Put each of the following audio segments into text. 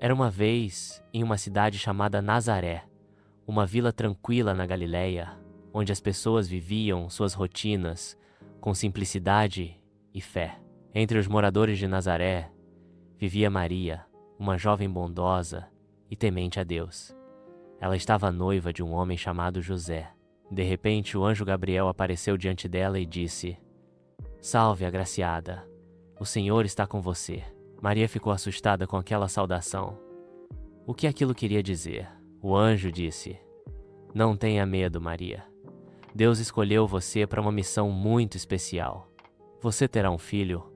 Era uma vez, em uma cidade chamada Nazaré, uma vila tranquila na Galileia, onde as pessoas viviam suas rotinas com simplicidade e fé. Entre os moradores de Nazaré, vivia Maria, uma jovem bondosa e temente a Deus. Ela estava noiva de um homem chamado José. De repente, o anjo Gabriel apareceu diante dela e disse: "Salve, agraciada, o Senhor está com você." Maria ficou assustada com aquela saudação. O que aquilo queria dizer? O anjo disse: "Não tenha medo, Maria. Deus escolheu você para uma missão muito especial. Você terá um filho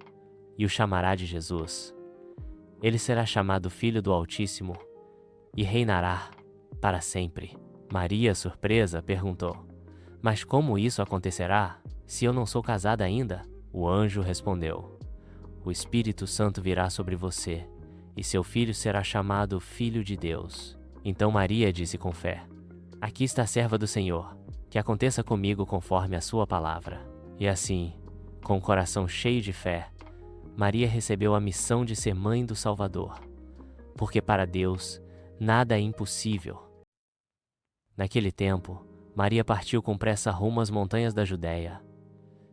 e o chamará de Jesus. Ele será chamado Filho do Altíssimo e reinará para sempre." Maria, surpresa, perguntou: "Mas como isso acontecerá, se eu não sou casada ainda?" O anjo respondeu: "O Espírito Santo virá sobre você, e seu filho será chamado Filho de Deus." Então Maria disse com fé: "Aqui está a serva do Senhor, que aconteça comigo conforme a sua palavra." E assim, com o coração cheio de fé, Maria recebeu a missão de ser mãe do Salvador, porque para Deus nada é impossível. Naquele tempo, Maria partiu com pressa rumo às montanhas da Judéia.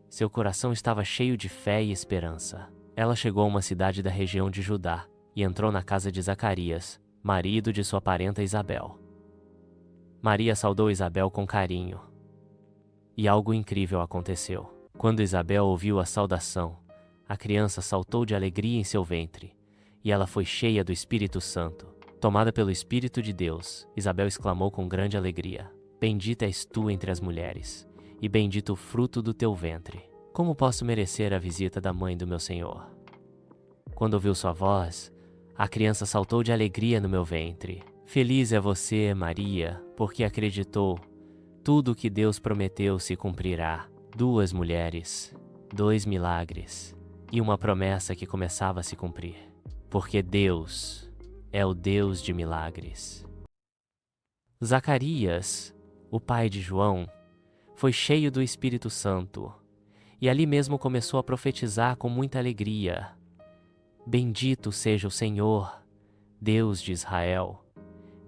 Seu coração estava cheio de fé e esperança. Ela chegou a uma cidade da região de Judá e entrou na casa de Zacarias, marido de sua parenta Isabel. Maria saudou Isabel com carinho. E algo incrível aconteceu. Quando Isabel ouviu a saudação, a criança saltou de alegria em seu ventre, e ela foi cheia do Espírito Santo. Tomada pelo Espírito de Deus, Isabel exclamou com grande alegria: "Bendita és tu entre as mulheres, e bendito o fruto do teu ventre. Como posso merecer a visita da mãe do meu Senhor?" Quando ouviu sua voz, a criança saltou de alegria no meu ventre. "Feliz é você, Maria, porque acreditou. Tudo o que Deus prometeu se cumprirá." 2 mulheres, 2 milagres e uma promessa que começava a se cumprir. Porque Deus é o Deus de milagres. Zacarias, o pai de João, foi cheio do Espírito Santo e ali mesmo começou a profetizar com muita alegria: "Bendito seja o Senhor, Deus de Israel",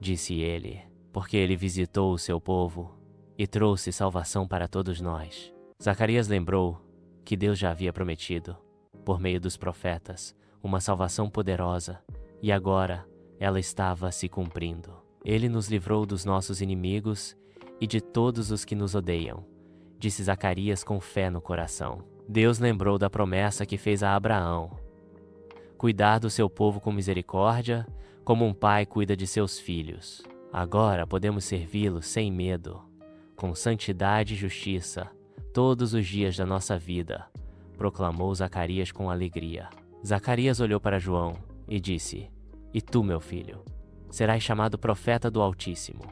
disse ele, porque ele visitou o seu povo e trouxe salvação para todos nós. Zacarias lembrou que Deus já havia prometido, por meio dos profetas, uma salvação poderosa, e agora ela estava se cumprindo. Ele nos livrou dos nossos inimigos e de todos os que nos odeiam, disse Zacarias com fé no coração. Deus lembrou da promessa que fez a Abraão: cuidar do seu povo com misericórdia, como um pai cuida de seus filhos. Agora podemos servi-lo sem medo, com santidade e justiça, todos os dias da nossa vida, proclamou Zacarias com alegria. Zacarias olhou para João e disse: "E tu, meu filho, serás chamado profeta do Altíssimo.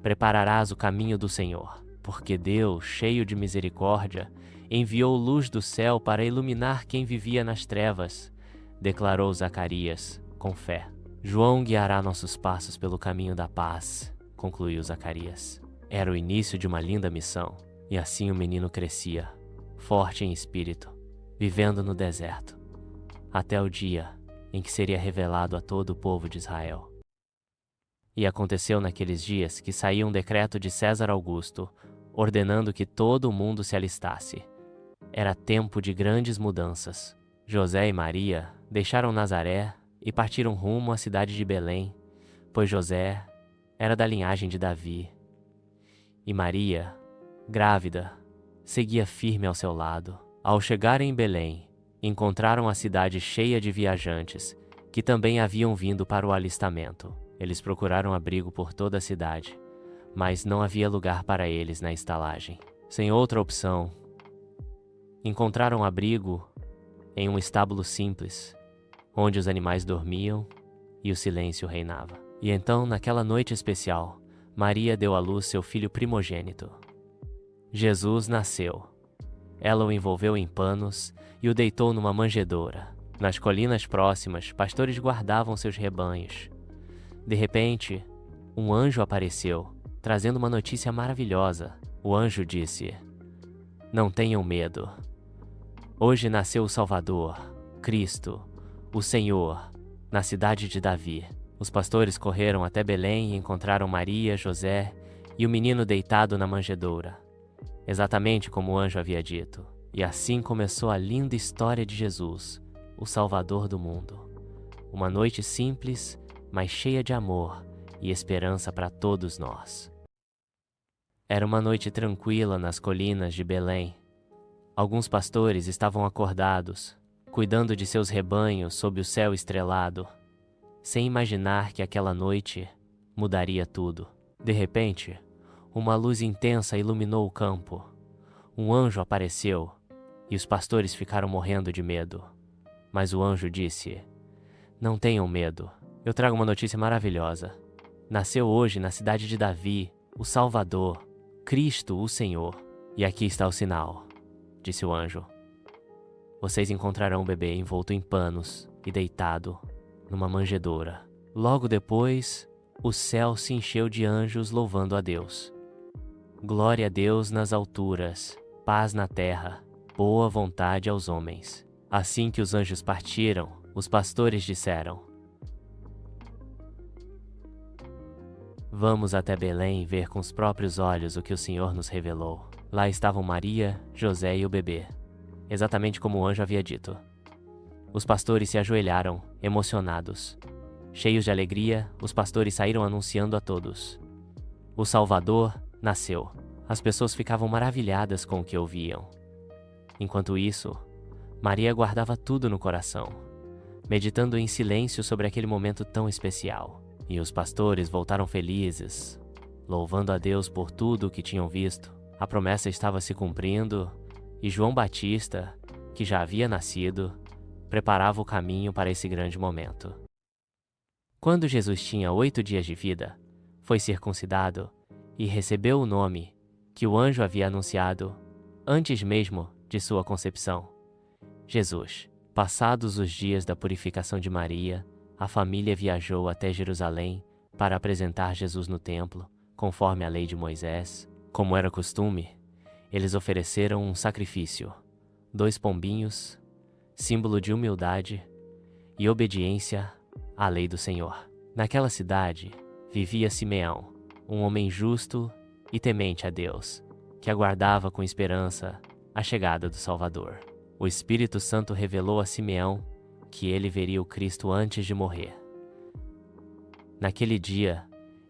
Prepararás o caminho do Senhor, porque Deus, cheio de misericórdia, enviou luz do céu para iluminar quem vivia nas trevas", declarou Zacarias com fé. "João guiará nossos passos pelo caminho da paz", concluiu Zacarias. Era o início de uma linda missão, e assim o menino crescia, forte em espírito, vivendo no deserto, até o dia em que seria revelado a todo o povo de Israel. E aconteceu naqueles dias que saiu um decreto de César Augusto, ordenando que todo o mundo se alistasse. Era tempo de grandes mudanças. José e Maria deixaram Nazaré e partiram rumo à cidade de Belém, pois José era da linhagem de Davi. E Maria, grávida, seguia firme ao seu lado. Ao chegarem em Belém, encontraram a cidade cheia de viajantes, que também haviam vindo para o alistamento. Eles procuraram abrigo por toda a cidade, mas não havia lugar para eles na estalagem. Sem outra opção, encontraram abrigo em um estábulo simples, onde os animais dormiam e o silêncio reinava. E então, naquela noite especial, Maria deu à luz seu filho primogênito. Jesus nasceu. Ela o envolveu em panos e o deitou numa manjedoura. Nas colinas próximas, pastores guardavam seus rebanhos. De repente, um anjo apareceu, trazendo uma notícia maravilhosa. O anjo disse: "Não tenham medo. Hoje nasceu o Salvador, Cristo, o Senhor, na cidade de Davi. Os pastores correram até Belém e encontraram Maria, José e o menino deitado na manjedoura, exatamente como o anjo havia dito. E assim começou a linda história de Jesus, o Salvador do mundo. Uma noite simples, mas cheia de amor e esperança para todos nós. Era uma noite tranquila nas colinas de Belém. Alguns pastores estavam acordados, cuidando de seus rebanhos sob o céu estrelado, sem imaginar que aquela noite mudaria tudo. De repente, uma luz intensa iluminou o campo. Um anjo apareceu e os pastores ficaram morrendo de medo. Mas o anjo disse: "Não tenham medo, eu trago uma notícia maravilhosa. Nasceu hoje na cidade de Davi, o Salvador, Cristo, o Senhor. E aqui está o sinal", disse o anjo. "Vocês encontrarão o bebê envolto em panos e deitado numa manjedoura." Logo depois, o céu se encheu de anjos louvando a Deus. Glória a Deus nas alturas, paz na terra, boa vontade aos homens. Assim que os anjos partiram, os pastores disseram: "Vamos até Belém ver com os próprios olhos o que o Senhor nos revelou." Lá estavam Maria, José e o bebê, exatamente como o anjo havia dito. Os pastores se ajoelharam, emocionados. Cheios de alegria, os pastores saíram anunciando a todos: "O Salvador nasceu." As pessoas ficavam maravilhadas com o que ouviam. Enquanto isso, Maria guardava tudo no coração, meditando em silêncio sobre aquele momento tão especial. E os pastores voltaram felizes, louvando a Deus por tudo o que tinham visto. A promessa estava se cumprindo e João Batista, que já havia nascido, preparava o caminho para esse grande momento. Quando Jesus tinha 8 dias de vida, foi circuncidado e recebeu o nome que o anjo havia anunciado antes mesmo de sua concepção: Jesus. Passados os dias da purificação de Maria, a família viajou até Jerusalém para apresentar Jesus no templo, conforme a lei de Moisés. Como era costume, eles ofereceram um sacrifício: 2 pombinhos, símbolo de humildade e obediência à lei do Senhor. Naquela cidade vivia Simeão, um homem justo e temente a Deus, que aguardava com esperança a chegada do Salvador. O Espírito Santo revelou a Simeão que ele veria o Cristo antes de morrer. Naquele dia,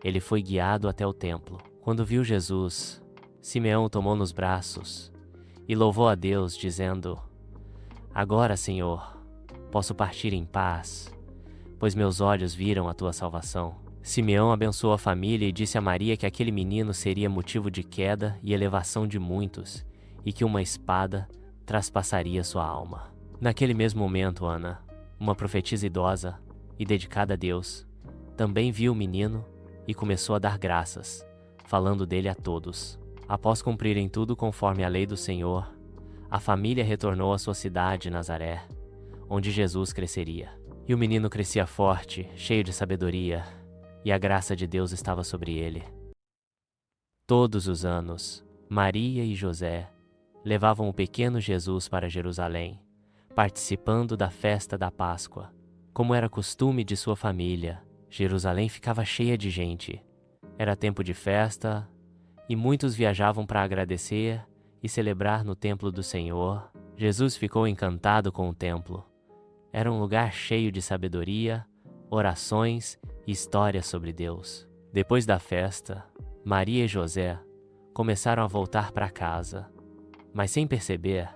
ele foi guiado até o templo. Quando viu Jesus, Simeão o tomou nos braços e louvou a Deus, dizendo: "Agora, Senhor, posso partir em paz, pois meus olhos viram a tua salvação." Simeão abençoou a família e disse a Maria que aquele menino seria motivo de queda e elevação de muitos, e que uma espada traspassaria sua alma. Naquele mesmo momento, Ana, uma profetisa idosa e dedicada a Deus, também viu o menino e começou a dar graças, falando dele a todos. Após cumprirem tudo conforme a lei do Senhor, a família retornou à sua cidade, Nazaré, onde Jesus cresceria. E o menino crescia forte, cheio de sabedoria, e a graça de Deus estava sobre ele. Todos os anos, Maria e José levavam o pequeno Jesus para Jerusalém, participando da festa da Páscoa. Como era costume de sua família, Jerusalém ficava cheia de gente. Era tempo de festa e muitos viajavam para agradecer e celebrar no templo do Senhor. Jesus ficou encantado com o templo. Era um lugar cheio de sabedoria, orações e histórias sobre Deus. Depois da festa, Maria e José começaram a voltar para casa, mas sem perceber,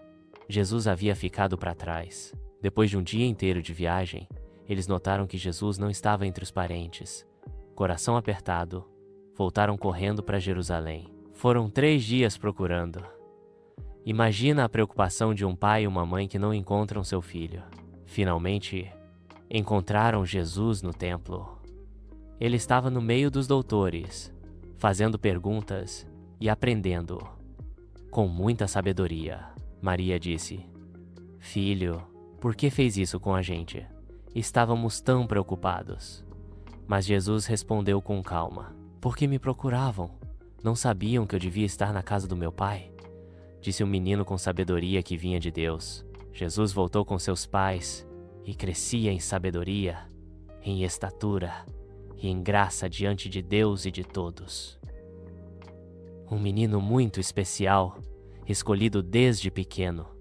Jesus havia ficado para trás. Depois de um dia inteiro de viagem, eles notaram que Jesus não estava entre os parentes. Coração apertado, voltaram correndo para Jerusalém. Foram 3 dias procurando. Imagina a preocupação de um pai e uma mãe que não encontram seu filho. Finalmente, encontraram Jesus no templo. Ele estava no meio dos doutores, fazendo perguntas e aprendendo. Com muita sabedoria, Maria disse: "Filho, por que fez isso com a gente? Estávamos tão preocupados." Mas Jesus respondeu com calma: "Por que me procuravam? Não sabiam que eu devia estar na casa do meu pai?" Disse o menino com sabedoria que vinha de Deus. Jesus voltou com seus pais e crescia em sabedoria, em estatura e em graça diante de Deus e de todos. Um menino muito especial, escolhido desde pequeno.